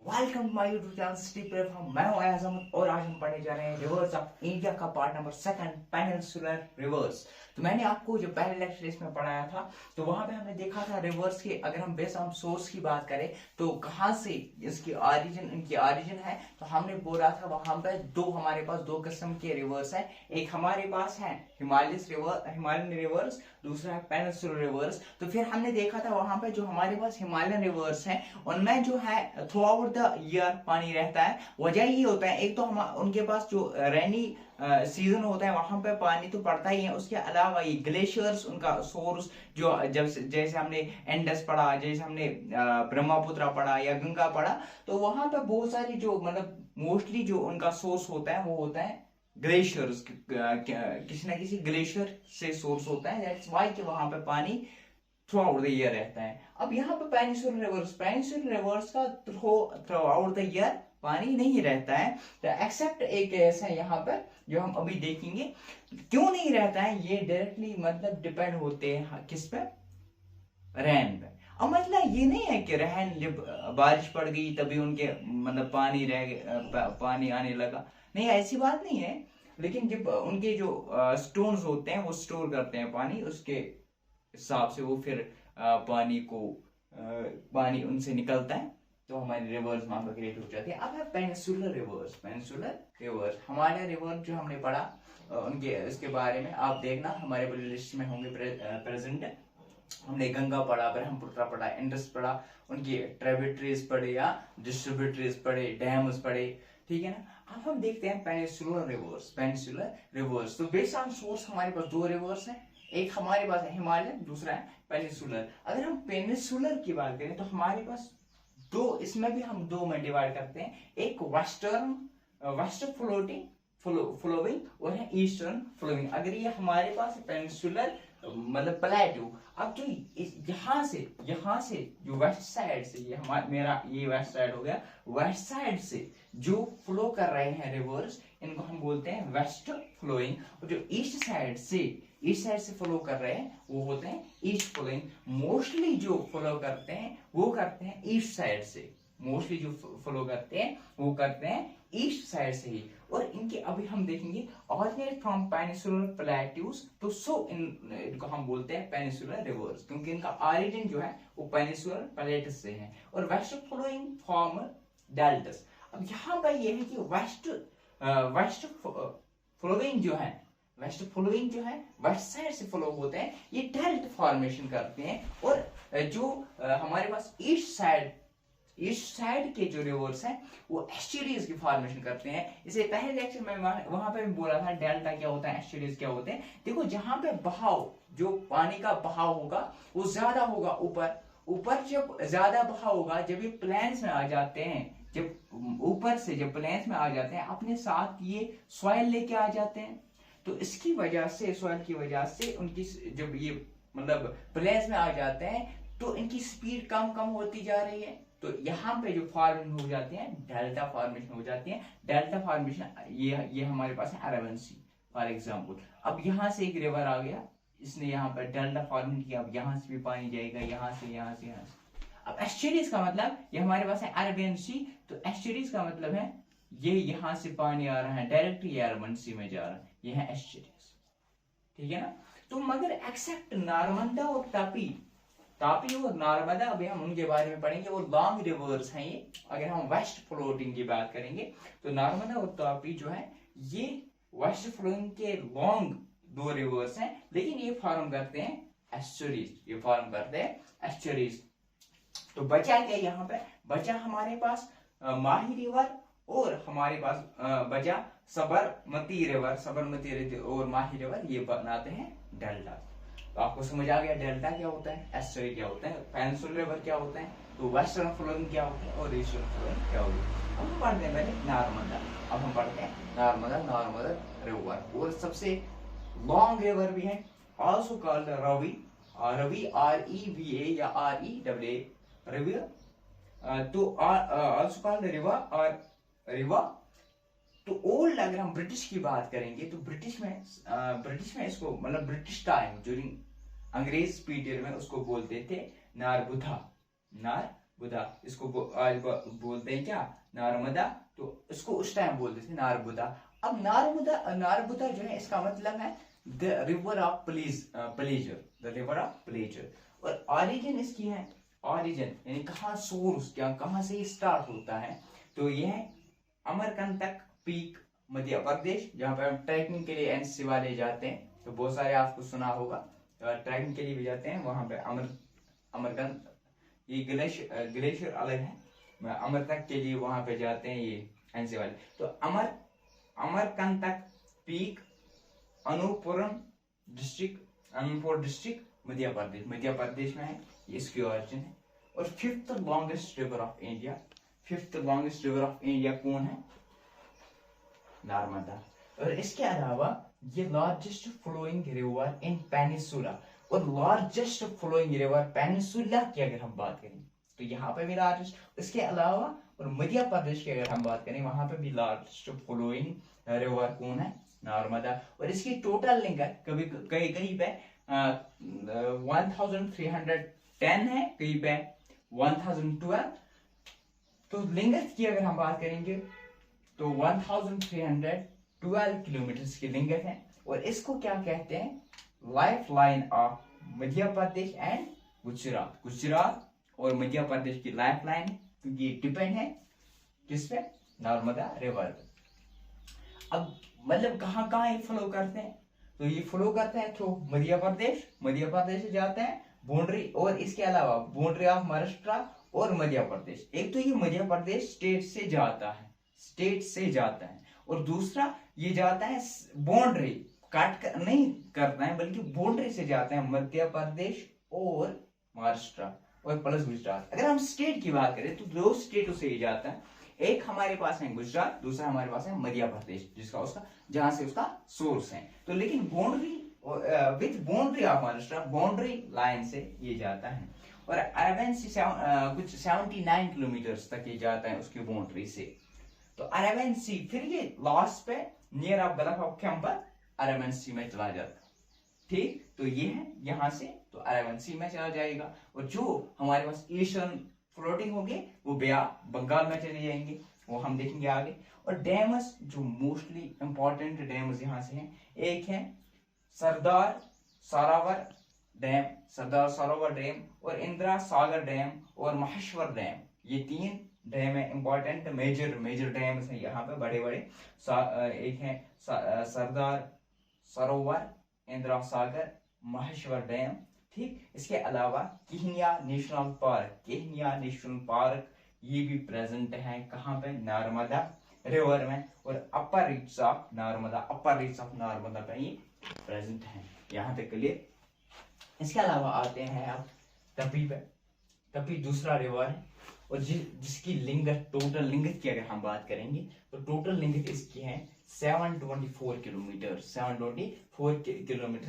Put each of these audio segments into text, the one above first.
Welcome my YouTube channel city platform. मैं हूं अयाज अहमद और आज हम पढ़ने जा रहे हैं रिवर्स ऑफ इंडिया का पार्ट नंबर 2 पेनिनसुलर रिवर्स। तो मैंने आपको जो पहले लेक्चर इसमें पढ़ाया था तो वहां पे हमने देखा था रिवर्स के अगर हम बेस ऑन सोर्स की बात करें तो कहां से इसकी ओरिजिन है। तो हमने बोला था वहां पे हमारे पास दो किस्म के रिवर्स है। एक हमारे पास है हिमालयन रिवर्स, दूसरा है पेनिनसुलर रिवर्स। तो फिर हमने देखा था वहां पे जो हमारे पास हिमालयन रिवर्स है उनमें जो है थ्रू आउट द ईयर पानी रहता है। वजह ये होता है एक तो हम उनके पास जो रेनी सीजन होता है वहां पे पानी तो पड़ता ही है, उसके अलावा ये ग्लेशियर्स उनका सोर्स जो जैसे हमने इंडस पढ़ा, जैसे हमने ब्रह्मपुत्र पढ़ा या गंगा पढ़ा, तो वहां पे बहुत सारी जो मतलब मोस्टली जो उनका सोर्स होता है वो होता है ग्लेशियर्स, किसी ना किसी ग्लेशियर से सोर्स होता है। दैट्स व्हाई कि वहां पे पानी थ्रू आउट द ईयर रहता है। अब यहाँ पे पेनिनसुलर रिवर्स का थ्रू आउट द ईयर पानी नहीं रहता है, तो एक्सेप्ट एक केस है यहाँ पर जो हम अभी देखेंगे। क्यों नहीं रहता है ये डायरेक्टली मतलब डिपेंड होते हैं किस पे, रेन पे। अब मतलब ये नहीं है कि रहन जब बारिश पड़ गई तभी उनके मतलब पानी आने लगा, नहीं ऐसी बात नहीं है। लेकिन जब उनके जो स्टोन्स होते हैं वो स्टोर करते हैं पानी, उसके हिसाब से वो फिर पानी उनसे निकलता है तो हमारी रिवर्स वहां पर क्रिएट हो जाती है। अब है पेनिनसुलर रिवर्स हमारे रिवर जो हमने पढ़ा उनके इसके बारे में आप देखना हमारे प्ले लिस्ट में होंगे प्रेजेंट। हमने गंगा पढ़ा, ब्रह्मपुत्र पढ़ा, इंडस पढ़ा, उनकी ट्रिब्यूटरीज पढ़े या डिस्ट्रीब्यूटरीज पढ़े, डैम्स पढ़े, ठीक है ना। अब हम देखते हैं पेनिनसुलर रिवर्स। तो बेस्ड ऑन सोर्स हमारे पास दो रिवर्स हैं, एक हमारे पास है हिमालयन, दूसरा है पेनिनसुलर। अगर हम पेनिनसुलर की बात करें तो हमारे पास इसमें भी हम दो में डिवाइड करते हैं, एक वेस्ट फ्लोविंग और है ईस्टर्न फ्लोविंग। अगर ये हमारे पास पेनिनसुलर मतलब प्लेटू, अब जो यहाँ से जो वेस्ट साइड से ये वेस्ट साइड हो गया, वेस्ट साइड से जो फ्लो कर रहे हैं रिवर्स इनको हम बोलते हैं वेस्ट फ्लोइंग, और जो ईस्ट साइड से फ्लो कर रहे हैं वो होते हैं ईस्ट फ्लोइंग। मोस्टली जो फ्लो करते हैं वो करते हैं ईस्ट साइड से, मोस्टली जो फ्लो करते हैं वो करते हैं ईस्ट साइड से ही। और इनके अभी हम देखेंगे ऑरिजिनेट फ्रॉम पेनिनसुलर प्लेट्यूज, तो इनको हम बोलते हैं पेनिनसुलर रिवर्स क्योंकि इनका ओरिजिन जो है वो पेनिनसुलर प्लेट्स से है। और वेस्ट फ्लोइंग फ्रॉम डेल्टास। अब यहाँ पर यह है कि वेस्ट फ्लोइंग जो है वेस्ट साइड से फ्लो होते हैं, ये डेल्ट फॉर्मेशन करते हैं। और जो हमारे पास ईस्ट साइड के जो रिवर्स हैं वो एस्चुरीज की फॉर्मेशन करते हैं। इसे पहले लेक्चर में वहां पे भी बोला था डेल्टा क्या होता है, एस्चुरीज क्या होते हैं। देखो जहां पे बहाव, जो पानी का बहाव होगा वो ज्यादा होगा ऊपर जब ज्यादा बहाव होगा, जब ये प्लेन्स में आ जाते हैं, जब ऊपर से जब प्लेन्स में आ जाते हैं अपने साथ ये सॉइल लेके आ जाते हैं, तो इसकी वजह से सॉइल की वजह से उनकी जब ये मतलब प्लेन्स में आ जाते हैं तो इनकी स्पीड कम होती जा रही है। तो यहाँ पे जो फॉर्मेशन हो जाते हैं डेल्टा फॉर्मेशन हो जाती है। डेल्टा फॉर्मेशन ये हमारे पास है अरेबियन सी फॉर एग्जांपल। अब यहाँ से एक रिवर आ गया, इसने यहाँ पर डेल्टा फॉर्मेशन किया, अब यहाँ से भी पानी जाएगा, यहाँ से। अब एस्चुरीज का मतलब ये हमारे पास है अरेबियन सी, तो एस्चुरीज का मतलब है ये यहाँ से पानी आ रहा है डायरेक्ट ये अरेबियन सी में जा रहा है, ये है एस्चुरीज, ठीक है ना। तो मगर एक्सेप्ट नर्मदा और तापी और नर्मदा, अभी हम उनके बारे में पढ़ेंगे, वो लॉन्ग रिवर्स हैं ये। अगर हम वेस्ट फ्लोटिंग की बात करेंगे तो नर्मदा और तापी जो है ये वेस्ट फ्लोइंग के लॉन्ग दो रिवर्स हैं, लेकिन ये फॉर्म करते हैं एस्चुरीज। तो बचा क्या यहाँ पे, बचा हमारे पास माही रिवर और हमारे पास बचा साबरमती रिवर और माही रिवर, ये बनाते हैं डेल्टा। तो आपको समझ आ गया डेल्टा क्या होता है, एस्चुरी क्या होता है, पेनिनसुलर रिवर क्या होता है, तो वेस्टर्न फ्लोइंग क्या होता है और ईस्टर्न फ्लोइंग क्या होती है। अब हम पढ़ते हैं पहले नर्मदा। अब हम पढ़ते हैं नर्मदा रिवर, और सबसे लॉन्ग रिवर भी है, आल्सो कॉल्ड रवि REVA या REWA रिवर, तो आल्सो कॉल्ड रिवा। तो ओल्ड अगर हम ब्रिटिश की बात करेंगे तो ब्रिटिश में इसको मतलब ब्रिटिश टाइम ड्यूरिंग अंग्रेज पीरियड में उसको बोलते थे नारबुधा बुधा, इसको आज बोलते हैं क्या, नर्मदा। तो इसको उस टाइम बोलते थे नारबुदा। अब नारबुदा जो है इसका मतलब है the river of pleasure, the river of pleasure. और ऑरिजिन इसकी है, ऑरिजिन यानी कहाँ सोर्स, क्या कहाँ से स्टार्ट होता है, तो ये है अमरकंटक पीक मध्य प्रदेश, जहाँ पे हम ट्रैकिंग के लिए एनसीसी वाले जाते हैं। तो बहुत सारे आपको सुना होगा, ट्रैकिंग के लिए भी जाते हैं वहां पे। अमरकंटक ये ग्लेशियर अलग है, अमरकंटक के लिए वहां पे जाते हैं ये एनसीसी वाले। तो अमरकंटक पीक अनूपपुरम डिस्ट्रिक्ट मध्य प्रदेश में है, इसकी ऑरिजिन है। और fifth longest river of India, कौन है, नर्मदा। और इसके अलावा ये largest flowing river in peninsula, और लार्जेस्ट फ्लोइंग रिवर पेनिसुला की अगर हम बात करें तो यहाँ पे भी लार्जेस्ट। इसके अलावा और मध्य प्रदेश की अगर हम बात करें वहां पे भी लार्जेस्ट फ्लोइंग रिवर कौन है, नर्मदा। और इसकी टोटल लिंक है कहीं पे 1310 है, कहीं पे 1012। तो लिंगथ की अगर हम बात करेंगे तो 1312 किलोमीटर की लिंगथ है। और इसको क्या कहते हैं, life line of Madhya Pradesh and Gujarat और मध्य प्रदेश की लाइफ लाइन, क्योंकि ये डिपेंड है किस पे, नर्मदा रिवर। अब मतलब कहाँ कहाँ ये फ्लो करते हैं, तो ये फ्लो करते हैं थ्रू मध्य प्रदेश से जाते हैं बाउंड्री, और इसके अलावा बाउंड्री ऑफ महाराष्ट्र और मध्य प्रदेश। एक तो ये मध्य प्रदेश स्टेट से जाता है, और दूसरा ये जाता है बाउंड्री काट कर नहीं करता है, बल्कि बाउंड्री से जाते हैं मध्य प्रदेश और महाराष्ट्र और प्लस गुजरात। अगर हम स्टेट की बात करें तो दो स्टेटों से ये जाता है, एक हमारे पास है गुजरात, दूसरा हमारे पास है मध्य प्रदेश, जहां से उसका सोर्स है। तो लेकिन boundary with boundary of Maharashtra, boundary line से ये जाता है। और अरेबियन सी कुछ 79 किलोमीटर तक ये जाता है उसकी बाउंड्री से। तो अरेबियन सी फिर ये लास्ट पे near of gulf of Cambay Arabian sea में चला जाता है, ठीक। तो ये है यहाँ से तो अरेबियन सी में चला जाएगा, और जो हमारे पास ईस्टर्न फ्लोटिंग होगी वो बे ऑफ बंगाल में चले जाएंगे, वो हम देखेंगे आगे। और डैम्स जो मोस्टली इंपॉर्टेंट डैम्स यहाँ से हैं, एक है सरदार सरोवर डैम और इंदिरा सागर डैम और महेश्वर डैम, ये 3 डैम है इंपॉर्टेंट, मेजर डैम्स हैं यहाँ पे बड़े बड़े। एक है सरदार सरोवर, इंदिरा सागर, महेश्वर डैम, ठीक। इसके अलावा केन्या नेशनल पार्क ये भी प्रेजेंट है कहाँ पे, नर्मदा रिवर में। और अपर रीच ऑफ नर्मदा पे ये प्रेजेंट है, यहाँ तक क्लियर। इसके अलावा आते हैं आप तपी पे। तपी दूसरा रिवर है, और जिसकी लिंगथ, टोटल लिंगथ की अगर हम बात करेंगे तो टोटल लिंगथ इसकी है 724 किलोमीटर।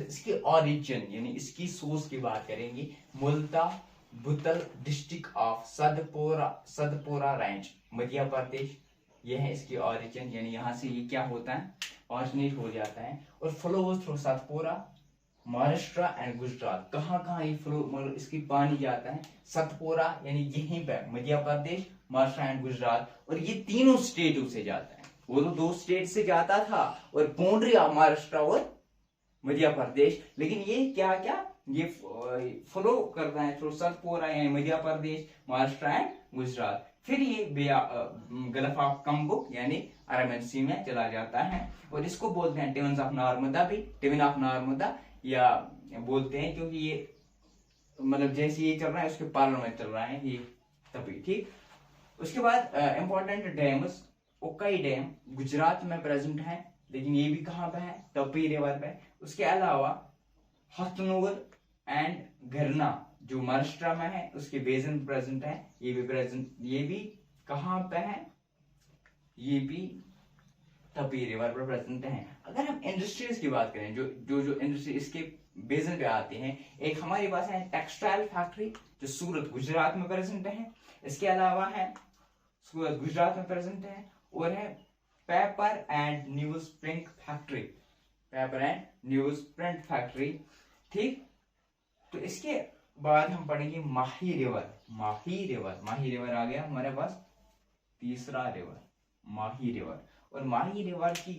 इसकी ऑरिजिन यानी इसकी सोर्स की बात करेंगे, मुल्ता बुतल district of Satpura range Madhya Pradesh, ये है इसकी ऑरिजिन। यानी यहाँ से ये क्या होता है, ऑरिजिनेट हो जाता है और flows through Satpura, Maharashtra and Gujarat. कहाँ ये फ्लो, मतलब इसकी पानी जाता है सतपुरा यानी यहीं पे मध्य प्रदेश, महाराष्ट्र एंड गुजरात, और ये तीनों स्टेटों से जाता है। वो तो 2 स्टेट से जाता था और बाउंड्री ऑफ महाराष्ट्र और मध्य प्रदेश, लेकिन ये क्या ये फ्लो करता है थ्रू सतपुरा यानी मध्य प्रदेश, महाराष्ट्र एंड गुजरात। फिर ये गल्फ ऑफ कम्बुक यानी अरेबियन सी में चला जाता है, और इसको बोलते हैं टिवन ऑफ नर्मदा या बोलते हैं, क्योंकि ये मतलब जैसे ये चल रहा है उसके पार्लर में चल रहा है ये तभी, ठीक। उसके बाद important dams, Ukai dam Gujarat में प्रेजेंट है, लेकिन ये भी कहाँ पे है, तपी रिवर पे। उसके अलावा हथनूर एंड घरना जो महाराष्ट्र में है उसके बेसिन प्रेजेंट है, ये भी कहाँ पे है, ये भी तपी रिवर पर प्रेजेंट है। अगर हम इंडस्ट्रीज की बात करें, जो इंडस्ट्री इसके बेसिन पे आते हैं, एक हमारे पास है टेक्सटाइल फैक्ट्री जो सूरत गुजरात में प्रेजेंट है। इसके अलावा है सूरत गुजरात में प्रेजेंट है, और है paper and news print factory, ठीक। तो इसके बाद हम पढ़ेंगे माही रिवर। माही रिवर, माही रिवर आ गया हमारे पास तीसरा रिवर, माही रिवर। और माही रिवर की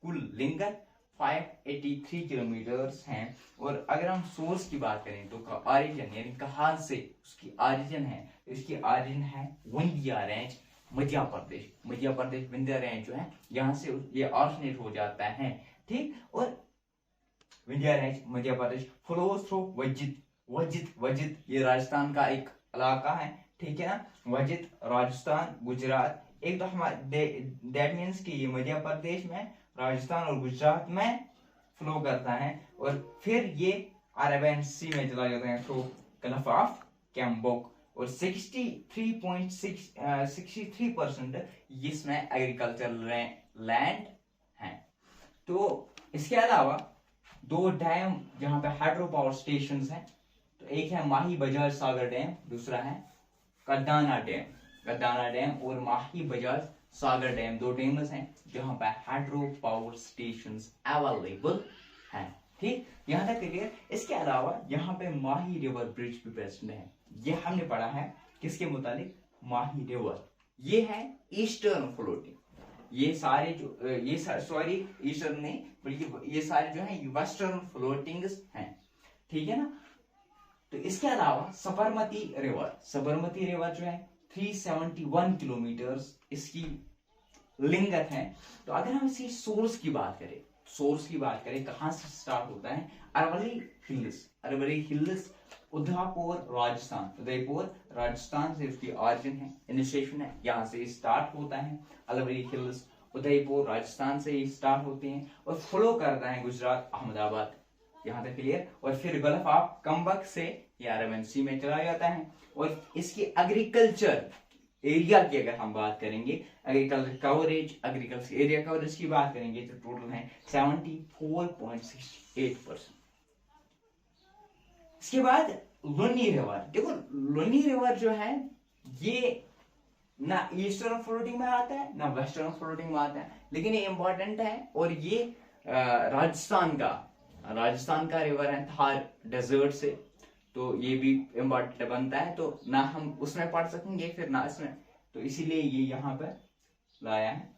कुल लिंगत 583 किलोमीटर्स हैं। और अगर हम सोर्स की बात करें तो ऑरिजिन यानी कहाँ से उसकी ऑरिजिन है, तो इसकी ऑरिजिन है विंध्या रेंज, मध्य प्रदेश। मध्य प्रदेश विंध्या रेंज जो है यहाँ से ये ऑरिजिनेट हो जाता है, ठीक। और Vindhya range Madhya Pradesh flows through वजित, वजित वजित ये राजस्थान का एक इलाका है, ठीक है ना। वजित राजस्थान गुजरात, एक तो हमारे दैट मीन्स कि ये मध्य प्रदेश में, राजस्थान और गुजरात में फ्लो करता है। और फिर ये अरेबियन सी में चला जाता है थ्रू गल्फ ऑफ कैम्बोक। और 63% इसमें एग्रीकल्चरल लैंड है। तो इसके अलावा दो डैम जहां पे हाइड्रो पावर स्टेशन हैं, तो एक है माही बजाज सागर डैम, दूसरा है कड्डाना डैम। कड्डाना डैम और माही बजाज सागर डैम दो डैम्स हैं जहां पे हाइड्रो पावर स्टेशंस अवेलेबल हैं, ठीक। यहां तक क्लियर। इसके अलावा यहाँ पे माही रिवर ब्रिज भी प्रेजेंट है। ये हमने पढ़ा है किसके मुतालिक, माही रिवर। ये है ईस्टर्न फ्लोटिंग, ये सारे जो ये सॉरी ईस्टर्न नहीं बल्कि ये सारे जो है वेस्टर्न फ्लोटिंग्स हैं, ठीक है ना। तो इसके अलावा साबरमती रिवर, साबरमती रिवर जो है 371 किलोमीटर्स इसकी लिंगत है। तो अगर हम इसी सोर्स की बात करें, सोर्स की बात करें कहां से स्टार्ट होता है, अरवली हिल्स, अरवली हिल्स उदयपुर राजस्थान, उदयपुर राजस्थान से उसकी ऑरिजिन है, इनिशिएशन है, यहाँ से स्टार्ट होता है। अरवली हिल्स उदयपुर राजस्थान से स्टार्ट होते हैं और फ्लो करता है गुजरात अहमदाबाद, यहाँ तक क्लियर। और फिर गल्फ ऑफ कम्बक से ये अरेबियन सी में चला जाता है। और इसकी एग्रीकल्चर एरिया की अगर हम बात करेंगे, agriculture coverage, agriculture area coverage की बात करेंगे तो टोटल है 74.68%। इसके बाद लुनी रिवर, देखो लुनी रिवर जो है ये ना ईस्टर्न फ्लोटिंग में आता है ना वेस्टर्न फ्लोटिंग में आता है, लेकिन ये इंपॉर्टेंट है। और ये राजस्थान का रिवर है थार डेजर्ट से, तो ये भी इम्पोर्टेंट बनता है। तो ना हम उसमें पढ़ सकेंगे फिर ना इसमें, तो इसीलिए ये यहाँ पे लाया है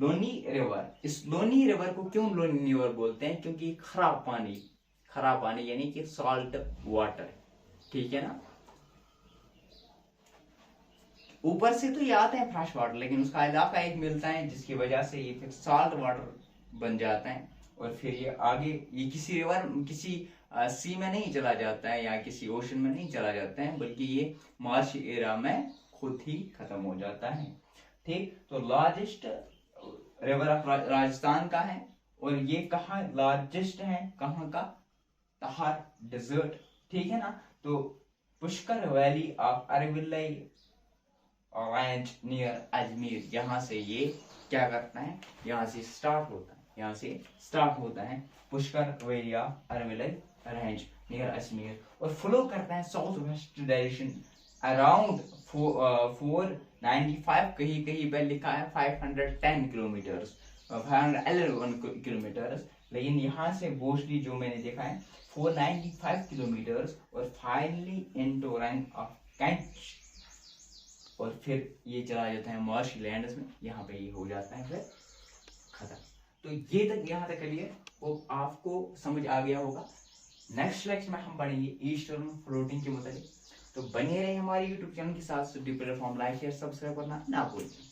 लोनी रिवर। इस लोनी रिवर को क्यों लोनी रिवर बोलते हैं, क्योंकि खराब पानी यानी कि सॉल्ट वाटर, ठीक है ना। ऊपर से तो ये आता है फ्रेश वाटर, लेकिन उसका इलाका एक मिलता है जिसकी वजह से ये फिर सॉल्ट वाटर बन जाता है। और फिर ये आगे ये किसी रिवर किसी सी में नहीं चला जाता है या किसी ओशन में नहीं चला जाता है, बल्कि ये मार्श एरिया में खुद ही खत्म हो जाता है, ठीक। तो लार्जेस्ट रिवर ऑफ राजस्थान का है। और ये कहाँ लार्जेस्ट है, कहाँ का, थार डेजर्ट, ठीक है ना। तो Pushkar valley of Aravalli range near Ajmer, यहाँ से ये क्या करता है, यहाँ से स्टार्ट होता है, Pushkar valley of Aravalli range near Ajmer. और फ्लो करता है साउथ वेस्ट डायरेक्शन अराउंड 495, कहीं पे लिखा है 510 किलोमीटर्स, 511 किलोमीटर्स, लेकिन यहाँ से मोस्टली जो मैंने देखा है 495 किलोमीटर्स। और फाइनली इनटू रैंक ऑफ कैंच, और फिर ये चला जाता है मार्श लैंड्स में, यहाँ पे ये हो जाता है फिर खत्म। तो ये तक यहाँ तक क्लियर, वो आपको समझ आ गया होगा। नेक्स्ट लेक्चर में हम पढ़ेंगे ईस्टर्न फ्लोटिंग के मुताबिक। तो बने रहे हमारे यूट्यूब चैनल के साथ, प्लेटफॉर्म लाइक शेयर सब्सक्राइब करना ना भूलिए।